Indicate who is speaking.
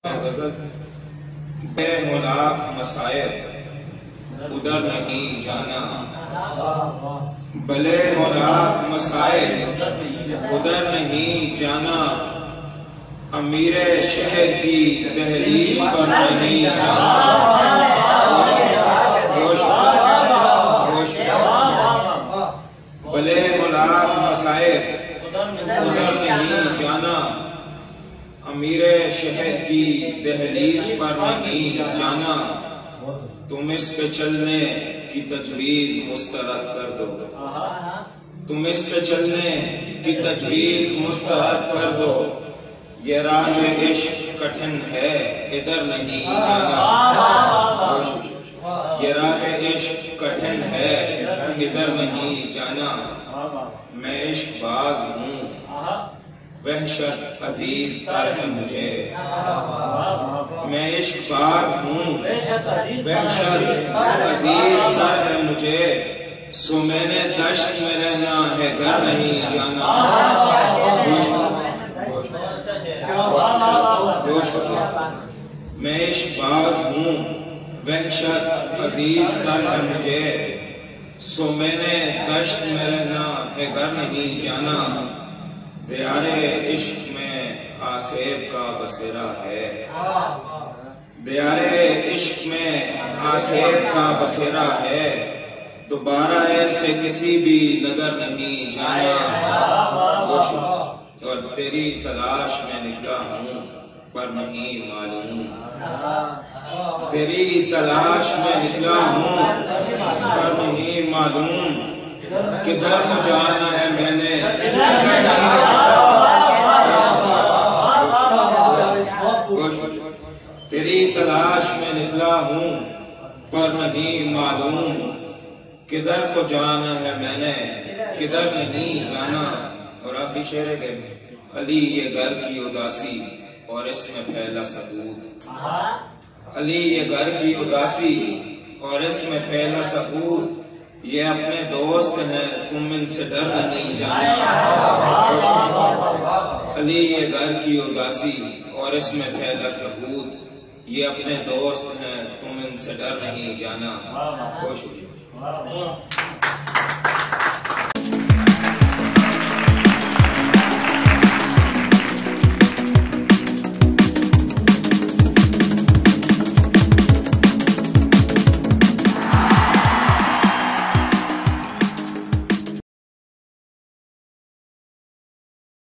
Speaker 1: بے ملاق مسائل ادھر نہیں جانا، بلے ملاق مسائل ادھر نہیں جانا، امیر شہر کی دہلیز پر نہیں جانا، بلے ملاق مسائل ادھر نہیں جانا، امیر شہر کی دہلیز پر نہیں جانا، تم اس پہ چلنے کی تجویز مسترد کر دو، تم اس پہ چلنے کی تجویز مسترد کر دو، یہ راہ عشق کٹھن ہے ادھر نہیں جانا، یہ راہ عشق کٹھن ہے ادھر نہیں جانا، میں عشق باز ہوں وحشت عزیز تر ہے مجھے، میں عشق باز ہوں وحشت عزیز تر ہے مجھے، سو میں نے دشت میں رہنا ہے گھر نہیں جانا، میں عشق باز ہوں وحشت عزیز تر ہے مجھے، سو میں نے دشت میں رہنا ہے گھر نہیں جانا، دیار عشق میں آصیب کا بسیرا ہے، دیار عشق میں آصیب کا بسیرا ہے، دوبارہ ایسے کسی بھی نگر نہیں جانا، اور تیری تلاش میں نکلا ہوں پر نہیں معلوم، تیری تلاش میں نکلا ہوں پر نہیں معلوم، کدھر کو جانا ہے میں نے تیری تلاش میں نکلا ہوں پر نہیں معلوم، کدھر کو جانا ہے میں نے کدھر نہیں جانا، اور آپ بھی شعر گئے علی یہ گھر کی اداسی اور اس میں پھیلا ثبوت، علی یہ گھر کی اداسی اور اس میں پھیلا ثبوت، یہ اپنے دوست ہیں تم ان سے ڈر نہیں جانا، علی یہ گھر کی اداسی اور اس میں پھیلا ثبوت، یہ اپنے دوست ہیں تم ان سے ڈر نہیں جانا، بہت شکریہ۔